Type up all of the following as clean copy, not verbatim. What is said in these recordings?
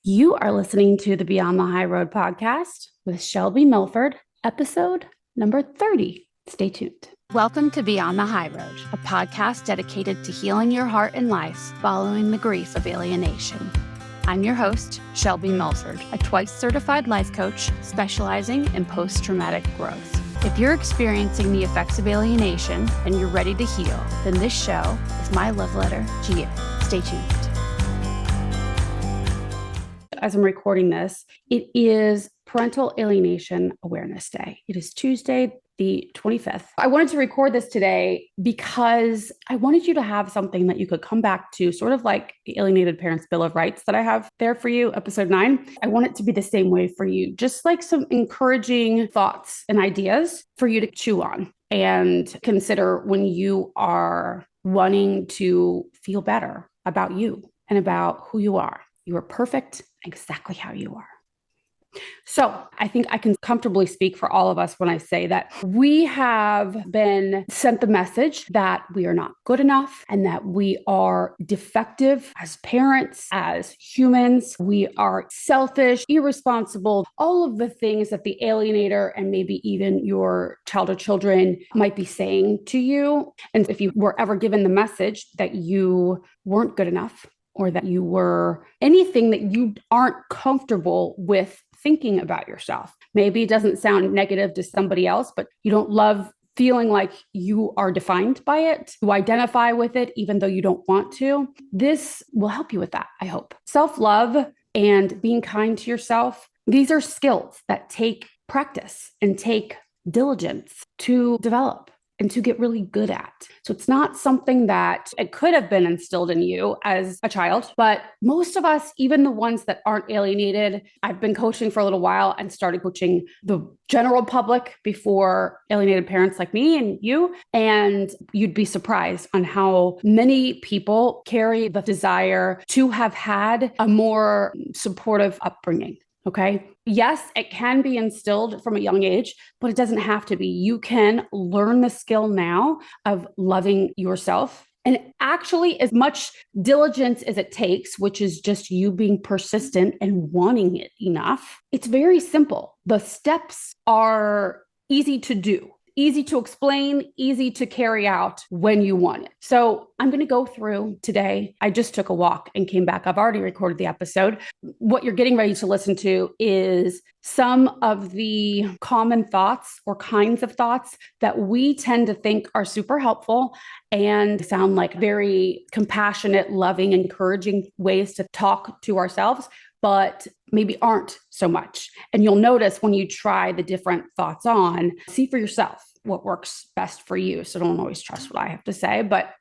You are listening to the Beyond the High Road podcast with Shelby Milford, episode number 30. Stay tuned. Welcome to Beyond the High Road, a podcast dedicated to healing your heart and life following the grief of alienation. I'm your host, Shelby Milford, a twice certified life coach specializing in post-traumatic growth. If you're experiencing the effects of alienation and you're ready to heal, then this show is my love letter to you. Stay tuned. As I'm recording this, it is Parental Alienation Awareness Day. It is Tuesday, the 25th. I wanted to record this today because I wanted you to have something that you could come back to, sort of like the Alienated Parents Bill of Rights that I have there for you, episode 9. I want it to be the same way for you, just like some encouraging thoughts and ideas for you to chew on and consider when you are wanting to feel better about you and about who you are. You are perfect exactly how you are. So I think I can comfortably speak for all of us when I say that we have been sent the message that we are not good enough and that we are defective as parents, as humans. We are selfish, irresponsible, all of the things that the alienator and maybe even your child or children might be saying to you. And if you were ever given the message that you weren't good enough, or that you were anything that you aren't comfortable with thinking about yourself. Maybe it doesn't sound negative to somebody else, but you don't love feeling like you are defined by it. You identify with it, even though you don't want to. This will help you with that, I hope. Self-love and being kind to yourself, these are skills that take practice and take diligence to develop and to get really good at. So it's not something that it could have been instilled in you as a child, but most of us, even the ones that aren't alienated, I've been coaching for a little while and started coaching the general public before alienated parents like me and you, and you'd be surprised on how many people carry the desire to have had a more supportive upbringing. Okay. Yes, it can be instilled from a young age, but it doesn't have to be. You can learn the skill now of loving yourself. And actually, as much diligence as it takes, which is just you being persistent and wanting it enough, it's very simple. The steps are easy to do. Easy to explain, easy to carry out when you want it. So I'm going to go through today. I just took a walk and came back. I've already recorded the episode. What you're getting ready to listen to is some of the common thoughts or kinds of thoughts that we tend to think are super helpful and sound like very compassionate, loving, encouraging ways to talk to ourselves, but maybe aren't so much. And you'll notice when you try the different thoughts on, see for yourself what works best for you. So don't always trust what I have to say, but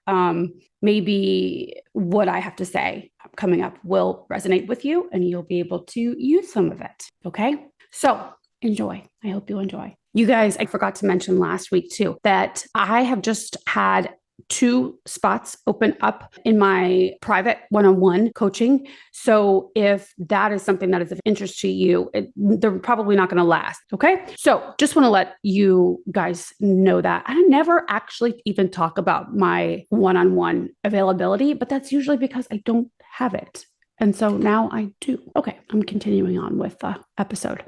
maybe what I have to say coming up will resonate with you and you'll be able to use some of it. Okay. So enjoy. I hope you enjoy. You guys, I forgot to mention last week too, that I have just had 2 spots open up in my private one-on-one coaching. So if that is something that is of interest to you, they're probably not going to last. Okay. So just want to let you guys know that I never actually even talk about my one-on-one availability, but that's usually because I don't have it. And so now I do. Okay. I'm continuing on with the episode.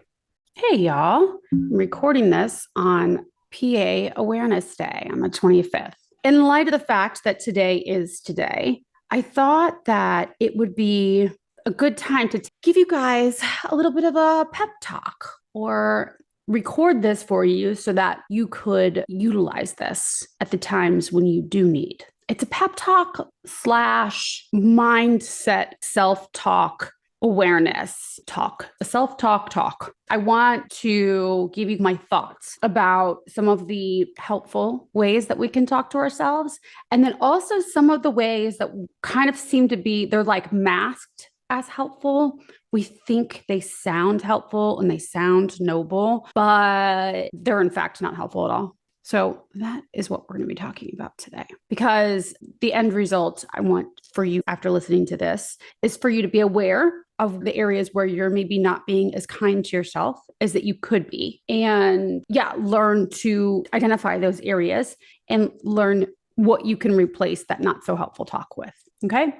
Hey, y'all. I'm recording this on PA Awareness Day on the 25th. In light of the fact that today is today, I thought that it would be a good time to give you guys a little bit of a pep talk or record this for you so that you could utilize this at the times when you do need. It's a pep talk / mindset self-talk awareness talk, a self-talk talk. I want to give you my thoughts about some of the helpful ways that we can talk to ourselves. And then also some of the ways that kind of seem to be, they're like masked as helpful. We think they sound helpful and they sound noble, but they're in fact not helpful at all. So that is what we're going to be talking about today, because the end result I want for you after listening to this is for you to be aware of the areas where you're maybe not being as kind to yourself as that you could be. And learn to identify those areas and learn what you can replace that not so helpful talk with. Okay.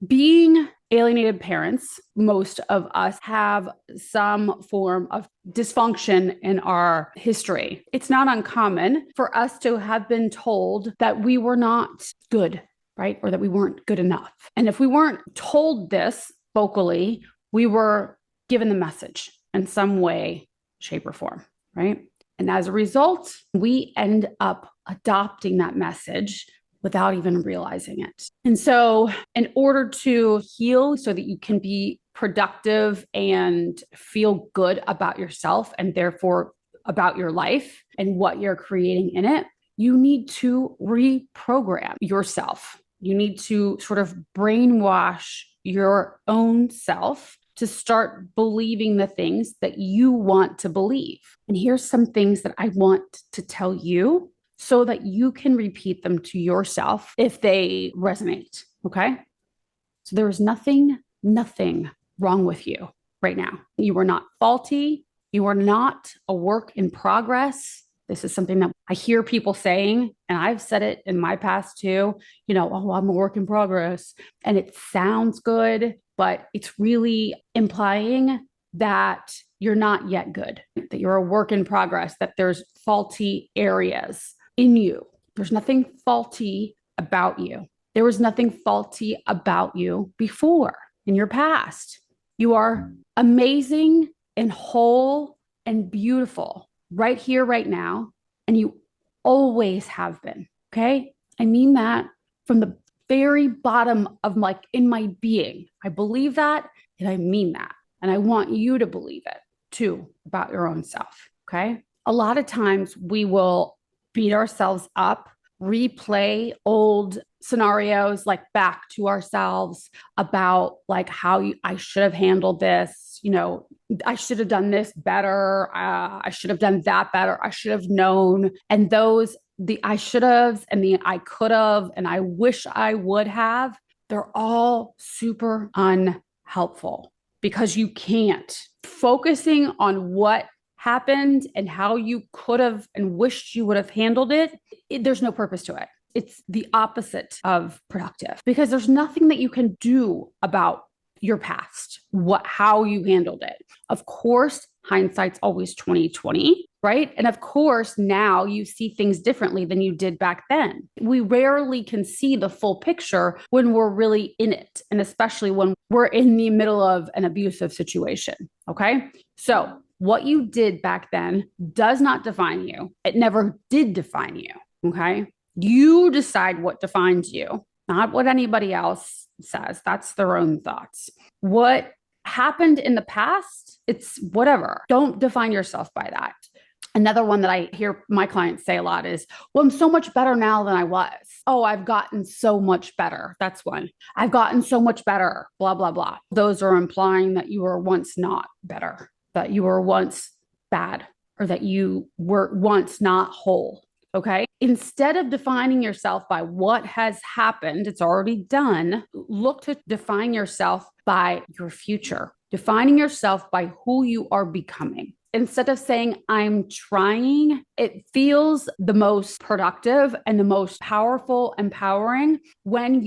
Being alienated parents. Most of us have some form of dysfunction in our history. It's not uncommon for us to have been told that we were not good, right? Or that we weren't good enough. And if we weren't told this vocally, we were given the message in some way, shape, or form, right? And as a result, we end up adopting that message without even realizing it. And so, in order to heal so that you can be productive and feel good about yourself and therefore about your life and what you're creating in it, you need to reprogram yourself. You need to sort of brainwash your own self to start believing the things that you want to believe. And here's some things that I want to tell you so that you can repeat them to yourself if they resonate. Okay. So there is nothing wrong with you right now. You are not faulty. You are not a work in progress. This is something that I hear people saying, and I've said it in my past too, oh, I'm a work in progress. And it sounds good, but it's really implying that you're not yet good, that you're a work in progress, that there's faulty areas in you. There's nothing faulty about you. There was nothing faulty about you before in your past. You are amazing and whole and beautiful right here, right now. And you always have been. Okay. I mean that from the very bottom of in my being. I believe that and I mean that. And I want you to believe it too about your own self. Okay. A lot of times we will beat ourselves up, replay old scenarios back to ourselves about how I should have handled this. I should have done this better. I should have done that better. I should have known. And the I should have and the I could have and I wish I would have, they're all super unhelpful because you can't. Focusing on what happened and how you could have and wished you would have handled it, there's no purpose to it. It's the opposite of productive because there's nothing that you can do about your past, how you handled it. Of course, hindsight's always 20/20, right? And of course, now you see things differently than you did back then. We rarely can see the full picture when we're really in it, and especially when we're in the middle of an abusive situation, okay? So what you did back then does not define you. It never did define you, okay? You decide what defines you, not what anybody else says. That's their own thoughts. What happened in the past, it's whatever. Don't define yourself by that. Another one that I hear my clients say a lot is, well, I'm so much better now than I was. Oh, I've gotten so much better. That's one. I've gotten so much better, blah, blah, blah. Those are implying that you were once not better, that you were once bad, or that you were once not whole. Okay. Instead of defining yourself by what has happened, it's already done, look to define yourself by your future, defining yourself by who you are becoming. Instead of saying, I'm trying, it feels the most productive and the most powerful, empowering when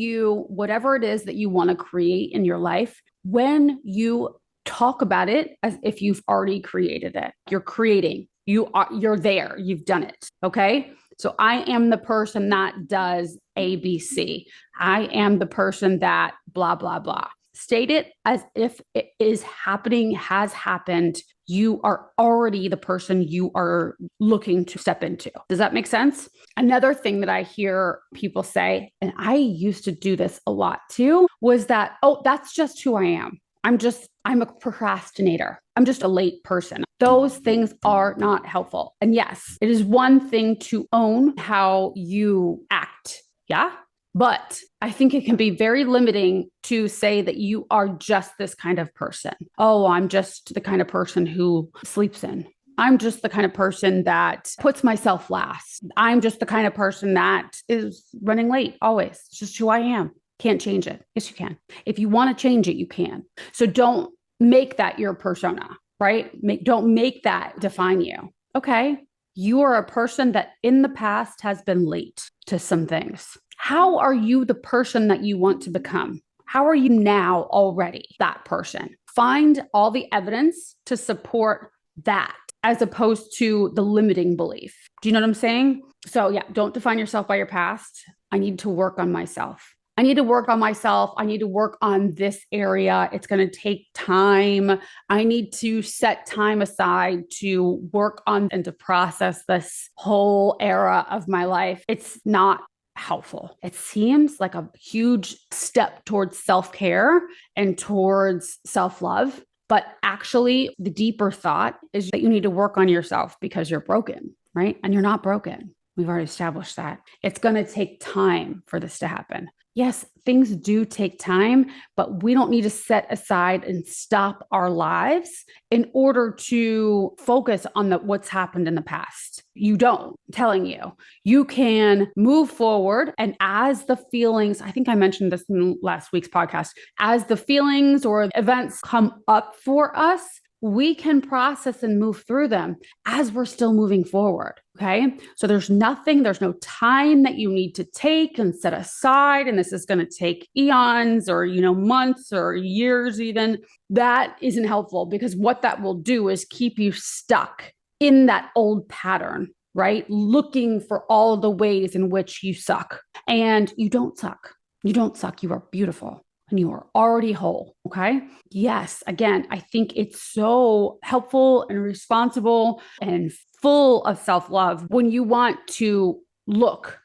whatever it is that you want to create in your life, when you talk about it as if you've already created it. You're creating. You're there. You've done it. Okay. So I am the person that does ABC. I am the person that blah, blah, blah. State it as if it is happening, has happened. You are already the person you are looking to step into. Does that make sense? Another thing that I hear people say, and I used to do this a lot too, was that, oh, that's just who I am. I'm a procrastinator. I'm just a late person. Those things are not helpful. And yes, it is one thing to own how you act. Yeah. But I think it can be very limiting to say that you are just this kind of person. Oh, I'm just the kind of person who sleeps in. I'm just the kind of person that puts myself last. I'm just the kind of person that is running late always. It's just who I am. Can't change it. Yes, you can. If you want to change it, you can. So don't make that your persona, right? Don't make that define you. Okay. You are a person that in the past has been late to some things. How are you the person that you want to become? How are you now already that person? Find all the evidence to support that as opposed to the limiting belief. Do you know what I'm saying? So, yeah, don't define yourself by your past. I need to work on myself. I need to work on myself. I need to work on this area. It's going to take time. I need to set time aside to work on and to process this whole era of my life. It's not helpful. It seems like a huge step towards self-care and towards self-love. But actually, the deeper thought is that you need to work on yourself because you're broken, right? And you're not broken. We've already established that. It's going to take time for this to happen. Yes, things do take time, but we don't need to set aside and stop our lives in order to focus on what's happened in the past. You don't. I'm telling you, you can move forward. And as the feelings, I think I mentioned this in last week's podcast, as the feelings or events come up for us, we can process and move through them as we're still moving forward. Okay. So there's no time that you need to take and set aside. And this is going to take eons or, months or years even. That isn't helpful because what that will do is keep you stuck in that old pattern, right? Looking for all the ways in which you suck. And you don't suck. You don't suck. You are beautiful. And you are already whole. Okay. Yes. Again, I think it's so helpful and responsible and full of self-love when you want to look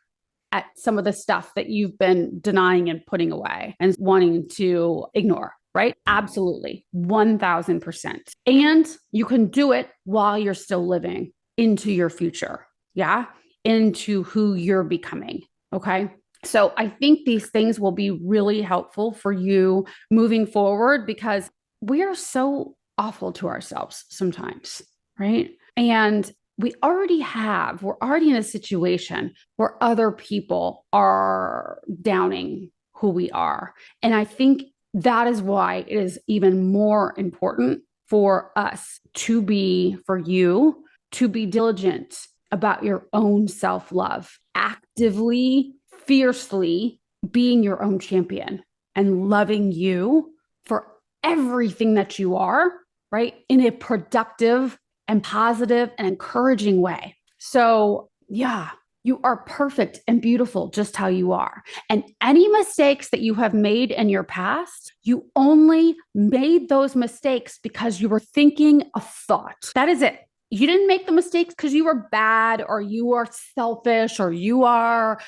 at some of the stuff that you've been denying and putting away and wanting to ignore, right? Absolutely. 1000%. And you can do it while you're still living into your future. Yeah. Into who you're becoming. Okay. So I think these things will be really helpful for you moving forward because we are so awful to ourselves sometimes, right? And we're already in a situation where other people are downing who we are. And I think that is why it is even more important for you to be diligent about your own self-love, actively, fiercely being your own champion and loving you for everything that you are, right? In a productive and positive and encouraging way. So, yeah, you are perfect and beautiful just how you are. And any mistakes that you have made in your past, you only made those mistakes because you were thinking a thought. That is it. You didn't make the mistakes because you were bad or you are selfish or you are,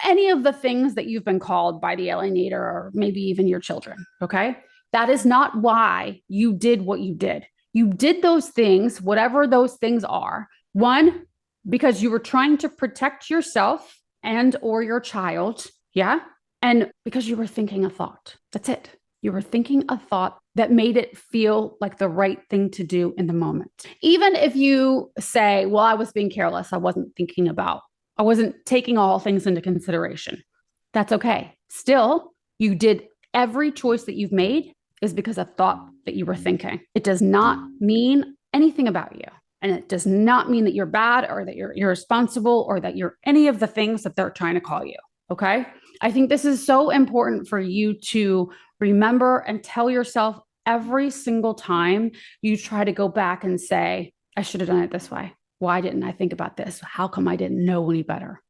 any of the things that you've been called by the alienator or maybe even your children. Okay. That is not why you did what you did. You did those things, whatever those things are. One, because you were trying to protect yourself and or your child. Yeah. And because you were thinking a thought. That's it. You were thinking a thought that made it feel like the right thing to do in the moment. Even if you say, well, I was being careless. I wasn't taking all things into consideration. That's okay. Still, you did every choice that you've made is because of thought that you were thinking. It does not mean anything about you. And it does not mean that you're bad or that you're irresponsible or that you're any of the things that they're trying to call you. Okay. I think this is so important for you to remember and tell yourself every single time you try to go back and say, I should have done it this way. Why didn't I think about this? How come I didn't know any better?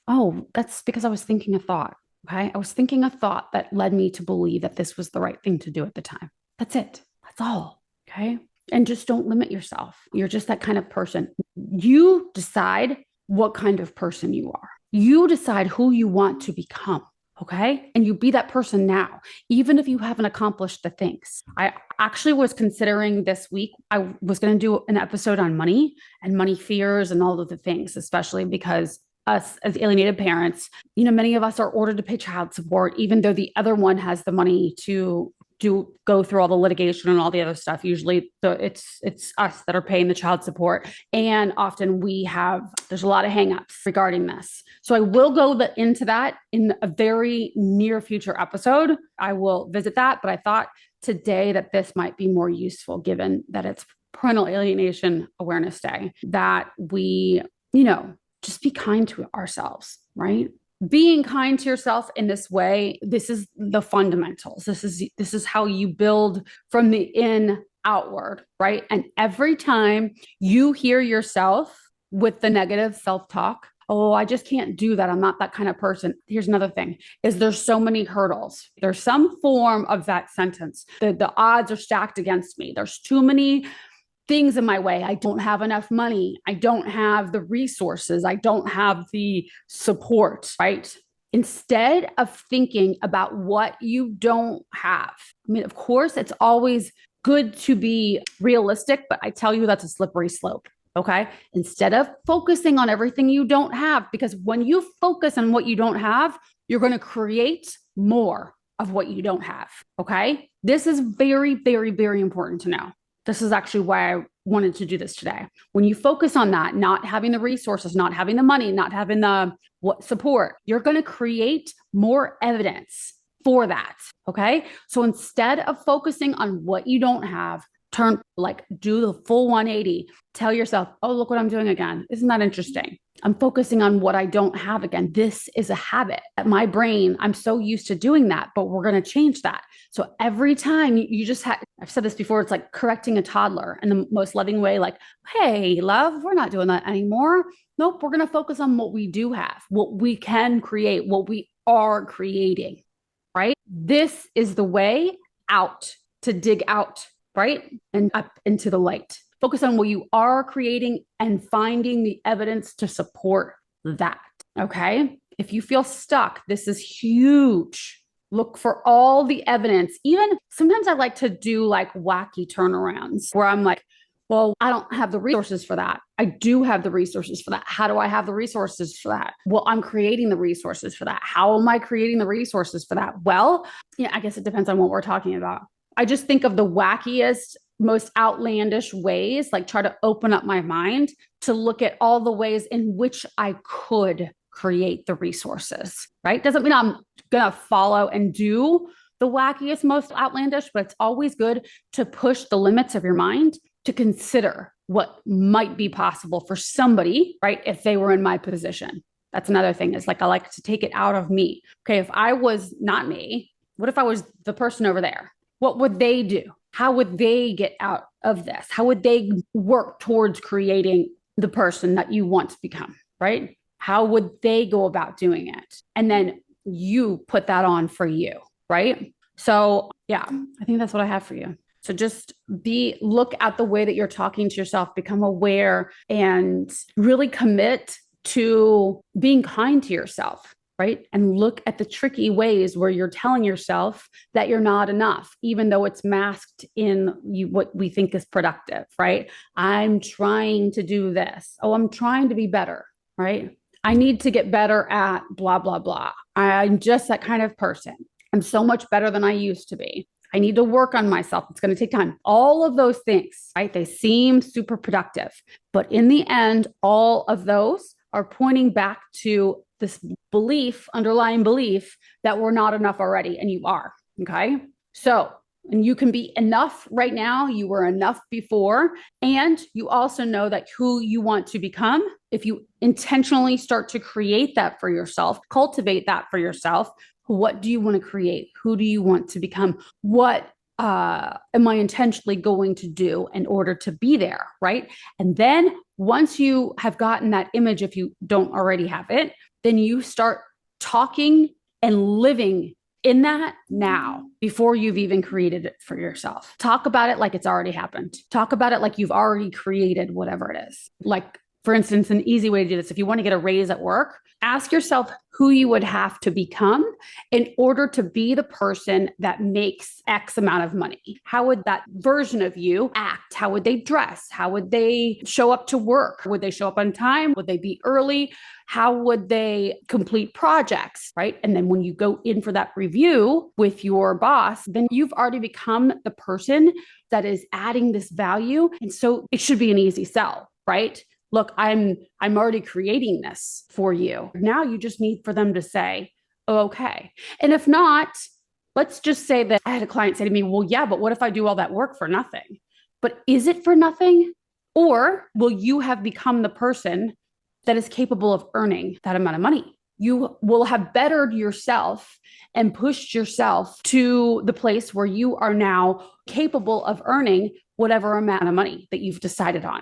Oh, that's because I was thinking a thought. Okay. I was thinking a thought that led me to believe that this was the right thing to do at the time. That's it. That's all. Okay. And just don't limit yourself. You're just that kind of person. You decide what kind of person you are. You decide who you want to become. Okay. And you be that person now, even if you haven't accomplished the things. I actually was considering this week, I was going to do an episode on money and money fears and all of the things, especially because us as alienated parents, many of us are ordered to pay child support, even though the other one has the money to go through all the litigation and all the other stuff. Usually it's us that are paying the child support. And often there's a lot of hangups regarding this. So I will go into that in a very near future episode. I will visit that, but I thought today that this might be more useful given that it's Parental Alienation Awareness Day, that we, just be kind to ourselves, right? being kind to yourself in this way, this is the fundamentals. This is how you build from the in outward, right? And every time you hear yourself with the negative self-talk, oh, I just can't do that. I'm not that kind of person. Here's another thing is there's so many hurdles. There's some form of that sentence. The odds are stacked against me. There's too many things in my way. I don't have enough money. I don't have the resources. I don't have the support, right? Instead of thinking about what you don't have. I mean, of course, it's always good to be realistic, but I tell you, that's a slippery slope. Okay. Instead of focusing on everything you don't have, because when you focus on what you don't have, you're going to create more of what you don't have. Okay. This is very, very, very important to know. This is actually why I wanted to do this today. When you focus on that, not having the resources, not having the money, not having the support, you're going to create more evidence for that. Okay. So instead of focusing on what you don't have, do the full 180. Tell yourself, oh, look what I'm doing again. Isn't that interesting? I'm focusing on what I don't have again. This is a habit at my brain. I'm so used to doing that, but we're going to change that. So every time you just I've said this before, it's like correcting a toddler in the most loving way. Like, hey, love, we're not doing that anymore. Nope. We're going to focus on what we do have, what we can create, what we are creating, right? This is the way out to dig out, right? And up into the light. Focus on what you are creating and finding the evidence to support that. Okay. If you feel stuck, this is huge. Look for all the evidence. Even sometimes I like to do like wacky turnarounds where I'm like, well, I don't have the resources for that. I do have the resources for that. How do I have the resources for that? Well, I'm creating the resources for that. How am I creating the resources for that? Well, I guess it depends on what we're talking about. I just think of the wackiest, most outlandish ways, like try to open up my mind to look at all the ways in which I could create the resources, right? Doesn't mean I'm going to follow and do the wackiest, most outlandish, but it's always good to push the limits of your mind to consider what might be possible for somebody, right? If they were in my position. That's another thing is like, I like to take it out of me. Okay. If I was not me, what if I was the person over there? What would they do? How would they get out of this? How would they work towards creating the person that you want to become, right? How would they go about doing it? And then you put that on for you, right? So yeah, I think that's what I have for you. So just look at the way that you're talking to yourself, become aware and really commit to being kind to yourself. Right? And look at the tricky ways where you're telling yourself that you're not enough, even though it's masked in what we think is productive, right? I'm trying to do this. Oh, I'm trying to be better, right? I need to get better at blah, blah, blah. I'm just that kind of person. I'm so much better than I used to be. I need to work on myself. It's going to take time. All of those things, right? They seem super productive, but in the end, all of those are pointing back to this underlying belief that we're not enough already, and you are. Okay. So, and you can be enough right now. You were enough before. And you also know that who you want to become, if you intentionally start to create that for yourself, cultivate that for yourself. What do you want to create? Who do you want to become? What am I intentionally going to do in order to be there? Right. And then once you have gotten that image, if you don't already have it, then you start talking and living in that now before you've even created it for yourself. Talk about it like it's already happened. Talk about it like you've already created whatever it is. Like, for instance, an easy way to do this, if you want to get a raise at work, ask yourself who you would have to become in order to be the person that makes X amount of money. How would that version of you act? How would they dress? How would they show up to work? Would they show up on time? Would they be early? How would they complete projects, right? And then when you go in for that review with your boss, then you've already become the person that is adding this value. And so it should be an easy sell, right? Look, I'm already creating this for you. Now you just need for them to say, oh, okay. And if not, let's just say that I had a client say to me, well, yeah, but what if I do all that work for nothing? But is it for nothing? Or will you have become the person that is capable of earning that amount of money? you will have bettered yourself and pushed yourself to the place where you are now capable of earning whatever amount of money that you've decided on.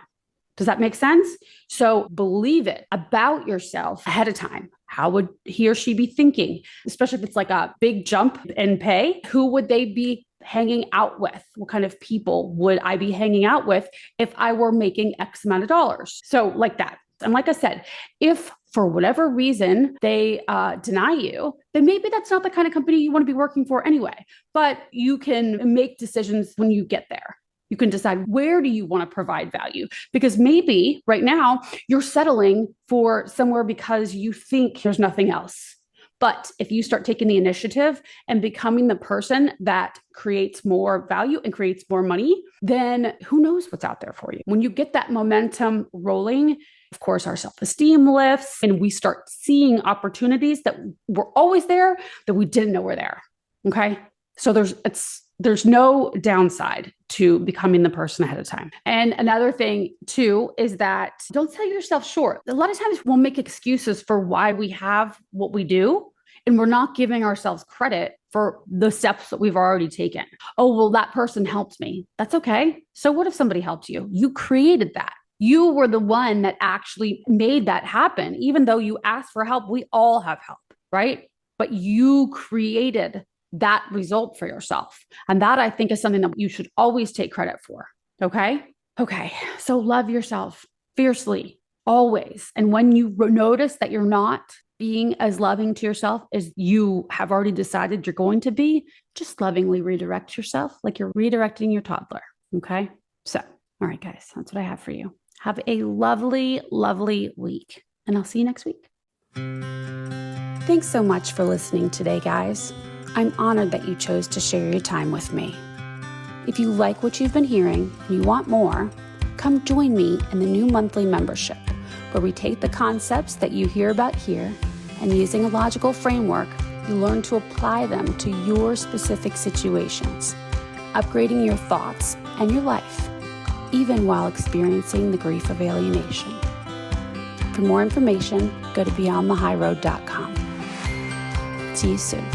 Does that make sense? So believe it about yourself ahead of time. How would he or she be thinking? Especially if it's like a big jump in pay, who would they be hanging out with? What kind of people would I be hanging out with if I were making X amount of dollars? So like that. And like I said, if for whatever reason they deny you, then maybe that's not the kind of company you want to be working for anyway. But you can make decisions when you get there. You can decide, where do you want to provide value? Because maybe right now you're settling for somewhere because you think there's nothing else. But if you start taking the initiative and becoming the person that creates more value and creates more money, then who knows what's out there for you? When you get that momentum rolling, of course, our self-esteem lifts and we start seeing opportunities that were always there that we didn't know were there. Okay. So there's no downside to becoming the person ahead of time. And another thing too is that don't sell yourself short. A lot of times we'll make excuses for why we have what we do, and we're not giving ourselves credit for the steps that we've already taken. Oh, well, that person helped me. That's okay. So what if somebody helped you? You created that. You were the one that actually made that happen. Even though you asked for help, we all have help, right? But you created that result for yourself. And that, I think, is something that you should always take credit for. Okay. So love yourself fiercely, always. And when you notice that you're not being as loving to yourself as you have already decided you're going to be, just lovingly redirect yourself like you're redirecting your toddler. Okay. So, all right, guys, that's what I have for you. Have a lovely, lovely week. And I'll see you next week. Thanks so much for listening today, guys. I'm honored that you chose to share your time with me. If you like what you've been hearing and you want more, come join me in the new monthly membership, where we take the concepts that you hear about here and, using a logical framework, you learn to apply them to your specific situations, upgrading your thoughts and your life, even while experiencing the grief of alienation. For more information, go to beyondthehighroad.com. See you soon.